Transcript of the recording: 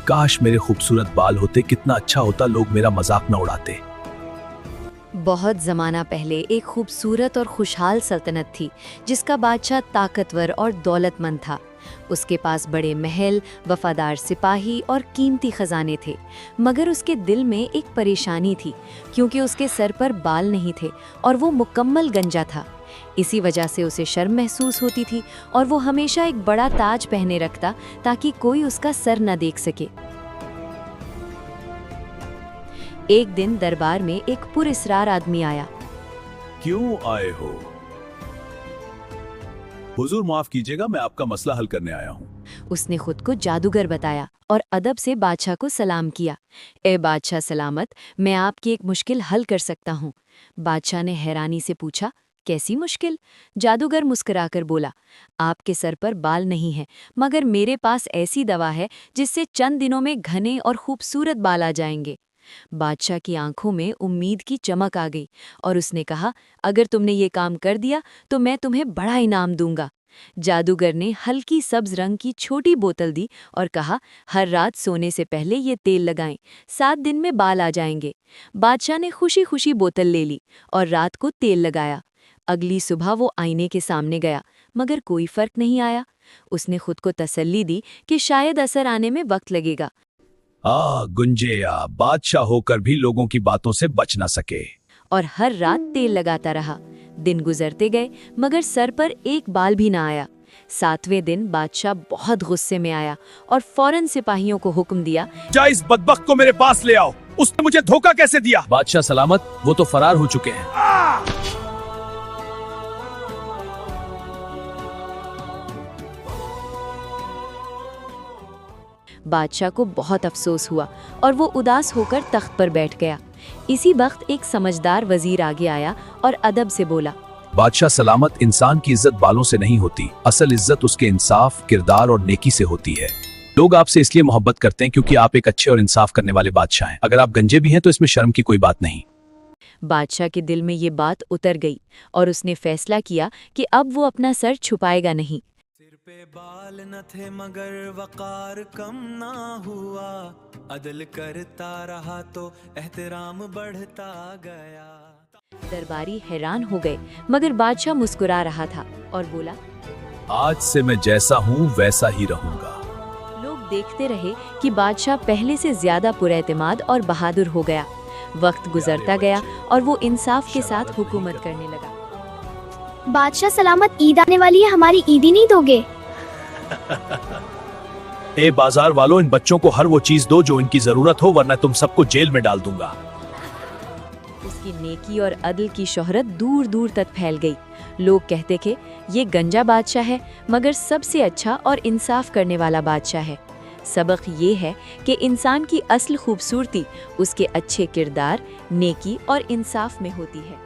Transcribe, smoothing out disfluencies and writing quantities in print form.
काश मेरे खूबसूरत बाल होते, कितना अच्छा होता, लोग मेरा मजाक न उड़ाते। बहुत ज़माना पहले एक खूबसूरत और खुशहाल सल्तनत थी जिसका बादशाह ताकतवर और दौलतमंद था। उसके पास बड़े महल, वफादार सिपाही और कीमती खजाने थे। मगर उसके दिल में एक परेशानी थी, क्योंकि उसके सर पर बाल नहीं थे और वो मुकम्मल गंजा था। इसी वजह से उसे शर्म महसूस होती थी और वो हमेशा एक बड़ा ताज पहने रखता ताकि कोई उसका सर न देख सके। एक दिन दरबार में एक पुरस्कार आदमी आया। क्यों आए हो? हुजूर माफ कीजिएगा, मैं आपका मसला हल करने आया हूँ। उसने खुद को जादूगर बताया और अदब से बादशाह को सलाम किया। ए बादशाह सलामत, मैं आपकी एक मुश्किल हल कर सकता हूँ। बादशाह ने हैरानी से पूछा, कैसी मुश्किल? जादूगर मुस्कुराकर बोला, आपके सर पर बाल नहीं है, मगर मेरे पास ऐसी दवा है जिससे चंद दिनों में घने और खूबसूरत बाल आ जाएंगे। बादशाह की आंखों में उम्मीद की चमक आ गई और उसने कहा, अगर तुमने ये काम कर दिया तो मैं तुम्हें बड़ा इनाम दूंगा। जादूगर ने हल्की सब्ज रंग की छोटी बोतल दी और कहा, हर रात सोने से पहले ये तेल लगाएं, 7 दिन में बाल आ जाएंगे। बादशाह ने खुशी खुशी बोतल ले ली और रात को तेल लगाया। अगली सुबह वो आईने के सामने गया, मगर कोई फर्क नहीं आया। उसने खुद को तसल्ली दी कि शायद असर आने में वक्त लगेगा। गुंजेया, बादशाह होकर भी लोगों की बातों से बच न सके। और हर रात तेल लगाता रहा। दिन गुजरते गए, मगर सर पर एक बाल भी ना आया। 7वें दिन बादशाह बहुत गुस्से में आया और फौरन सिपाहियों को हुक्म दिया, जा इस बदबख्त को मेरे पास ले आओ। उसने मुझे धोखा कैसे दिया? बादशाह सलामत, वो तो फरार हो चुके हैं। बादशाह को बहुत अफसोस हुआ और वो उदास होकर तख्त पर बैठ गया। इसी वक्त एक समझदार वजीर आगे आया और अदब से बोला, बादशाह सलामत, इंसान की इज्जत बालों से नहीं होती, असल इज्जत उसके इंसाफ, किरदार और नेकी से होती है। लोग आपसे इसलिए मोहब्बत करते हैं क्योंकि आप एक अच्छे और इंसाफ करने वाले बादशाह हैं। अगर आप गंजे भी हैं तो इसमें शर्म की कोई बात नहीं। बादशाह के दिल में ये बात उतर गई और उसने फैसला किया कि अब वो अपना सर छुपाएगा नहीं। सिर पे बाल न थे मगर वकार कम ना हुआ, अदल करता रहा तो एहतराम बढ़ता गया। दरबारी हैरान हो गए, मगर बादशाह मुस्कुरा रहा था और बोला, आज से मैं जैसा हूँ वैसा ही रहूंगा। लोग देखते रहे कि बादशाह पहले से ज्यादा पुरएतमाद और बहादुर हो गया। वक्त गुजरता गया और वो इंसाफ के साथ हुकूमत करने लगा। बादशाह सलामत, ईद आने वाली है, हमारी ईदी नहीं दोगे? ए बाजार वालों, इन बच्चों को हर वो चीज दो जो इनकी जरूरत हो, वरना तुम सबको जेल में डाल दूंगा। उसकी नेकी और अदल की शोहरत दूर दूर तक फैल गई। लोग कहते थे, ये गंजा बादशाह है, मगर सबसे अच्छा और इंसाफ करने वाला बादशाह है। सबक ये है कि इंसान की असल खूबसूरती उसके अच्छे किरदार, नेकी और इंसाफ में होती है।